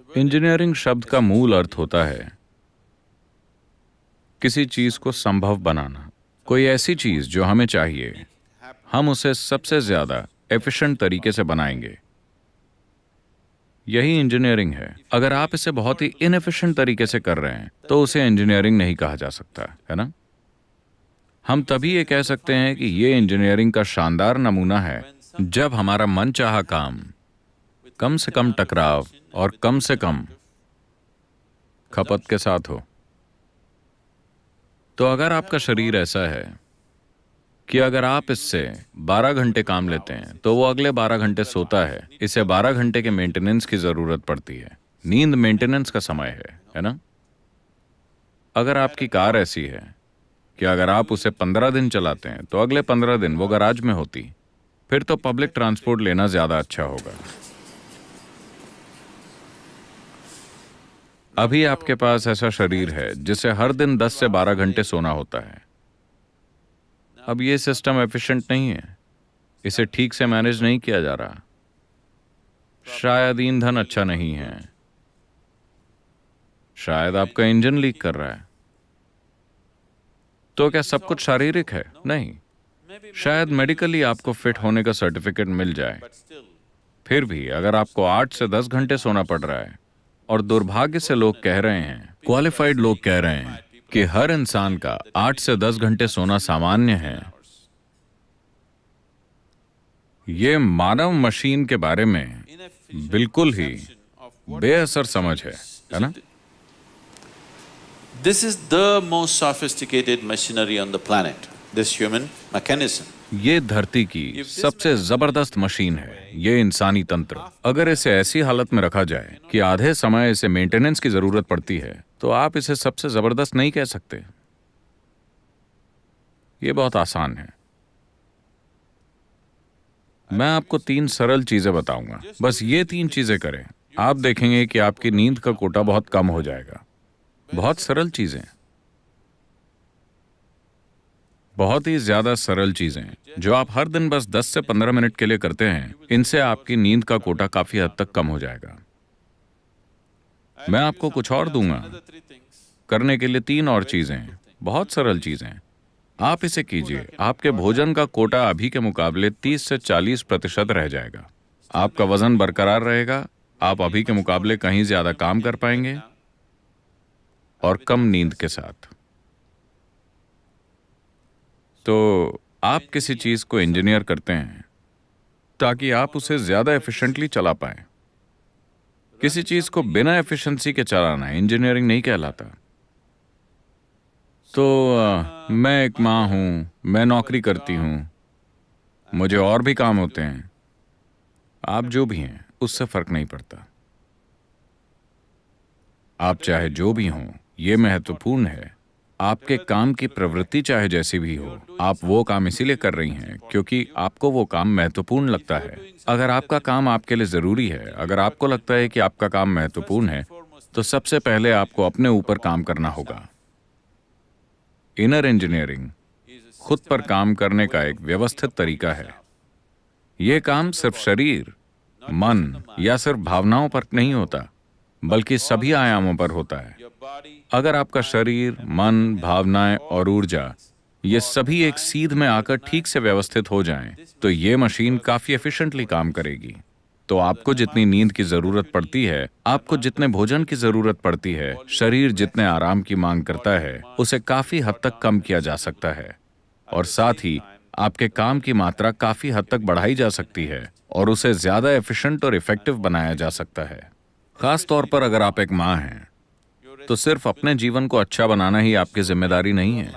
Engineering शब्द का मूल अर्थ होता है किसी चीज को संभव बनाना। कोई ऐसी चीज जो हमें चाहिए, हम उसे सबसे ज्यादा एफिशिएंट तरीके से बनाएंगे। यही इंजीनियरिंग है। अगर आप इसे बहुत ही इनएफिशिएंट तरीके से कर रहे हैं तो उसे इंजीनियरिंग नहीं कहा जा सकता, है ना? हम तभी ये कह सकते हैं कि ये इंजीनियरिंग का शानदार नमूना है जब हमारा मनचाहा काम कम से कम टकराव और कम से कम खपत के साथ हो। तो अगर आपका शरीर ऐसा है कि अगर आप इससे 12 घंटे काम लेते हैं तो वो अगले 12 घंटे सोता है, इसे 12 घंटे के मेंटेनेंस की जरूरत पड़ती है। नींद मेंटेनेंस का समय है ना? अगर आपकी कार ऐसी है कि अगर आप उसे 15 दिन चलाते हैं तो अगले 15 दिन वो गैराज में होती, फिर तो पब्लिक ट्रांसपोर्ट लेना ज्यादा अच्छा होगा। अभी आपके पास ऐसा शरीर है जिसे हर दिन 10 से 12 घंटे सोना होता है। अब ये सिस्टम एफिशिएंट नहीं है, इसे ठीक से मैनेज नहीं किया जा रहा। शायद ईंधन अच्छा नहीं है, शायद आपका इंजन लीक कर रहा है। तो क्या सब कुछ शारीरिक है? नहीं। शायद मेडिकली आपको फिट होने का सर्टिफिकेट मिल जाए, फिर भी अगर आपको 8 से 10 घंटे सोना पड़ रहा है, और दुर्भाग्य से लोग कह रहे हैं, क्वालिफाइड लोग कह रहे हैं कि हर इंसान का 8 से 10 घंटे सोना सामान्य है, ये मानव मशीन के बारे में बिल्कुल ही बेअसर समझ है ना? This is the most sophisticated machinery on the planet, this human mechanism. ये धरती की सबसे जबरदस्त मशीन है, ये इंसानी तंत्र। अगर इसे ऐसी हालत में रखा जाए कि आधे समय इसे मेंटेनेंस की जरूरत पड़ती है, तो आप इसे सबसे जबरदस्त नहीं कह सकते। ये बहुत आसान है। मैं आपको 3 सरल चीजें बताऊंगा, बस ये 3 चीजें करें, आप देखेंगे कि आपकी नींद का कोटा बहुत कम हो जाएगा। बहुत सरल चीजें, बहुत ही ज्यादा सरल चीजें जो आप हर दिन बस 10 से 15 मिनट के लिए करते हैं, इनसे आपकी नींद का कोटा काफी हद तक कम हो जाएगा। मैं आपको कुछ और दूंगा करने के लिए, 3 और चीजें, बहुत सरल चीजें। आप इसे कीजिए, आपके भोजन का कोटा अभी के मुकाबले 30 से 40% रह जाएगा। आपका वजन बरकरार रहेगा, आप अभी के मुकाबले कहीं ज्यादा काम कर पाएंगे और कम नींद के साथ। तो आप किसी चीज को इंजीनियर करते हैं ताकि आप उसे ज्यादा एफिशिएंटली चला पाएं। किसी चीज को बिना एफिशिएंसी के चलाना इंजीनियरिंग नहीं कहलाता। तो मैं एक माँ हूं, मैं नौकरी करती हूं, मुझे और भी काम होते हैं। आप जो भी हैं उससे फर्क नहीं पड़ता। आप चाहे जो भी हों, ये महत्वपूर्ण है। आपके काम की प्रवृत्ति चाहे जैसी भी हो, आप वो काम इसीलिए कर रही हैं क्योंकि आपको वो काम महत्वपूर्ण लगता है। अगर आपका काम आपके लिए जरूरी है, अगर आपको लगता है कि आपका काम महत्वपूर्ण है, तो सबसे पहले आपको अपने ऊपर काम करना होगा। इनर इंजीनियरिंग खुद पर काम करने का एक व्यवस्थित तरीका है। यह काम सिर्फ शरीर, मन या सिर्फ भावनाओं पर नहीं होता, बल्कि सभी आयामों पर होता है। अगर आपका शरीर, मन, भावनाएं और ऊर्जा ये सभी एक सीध में आकर ठीक से व्यवस्थित हो जाएं, तो ये मशीन काफी एफिशिएंटली काम करेगी। तो आपको जितनी नींद की जरूरत पड़ती है, आपको जितने भोजन की जरूरत पड़ती है, शरीर जितने आराम की मांग करता है, उसे काफी हद तक कम किया जा सकता है। और साथ ही आपके काम की मात्रा काफी हद तक बढ़ाई जा सकती है और उसे ज्यादा एफिशिएंट और इफेक्टिव बनाया जा सकता है। खास तौर पर अगर आप एक माँ हैं, तो सिर्फ अपने जीवन को अच्छा बनाना ही आपकी जिम्मेदारी नहीं है।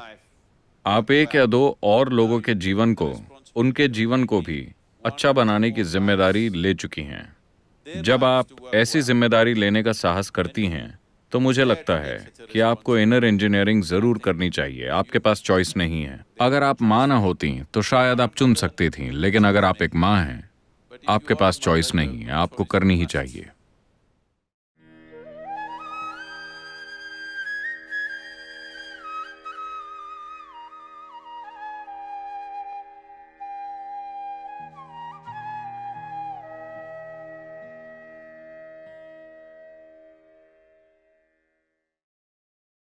आप 1 या 2 और लोगों के जीवन को, उनके जीवन को भी अच्छा बनाने की जिम्मेदारी ले चुकी हैं। जब आप ऐसी जिम्मेदारी लेने का साहस करती हैं, तो मुझे लगता है कि आपको इनर इंजीनियरिंग जरूर करनी चाहिए। आपके पास चॉइस नहीं है। अगर आप माँ ना होती तो शायद आप चुन सकती थीं, लेकिन अगर आप एक माँ हैं, आपके पास चॉइस नहीं है, आपको करनी ही चाहिए।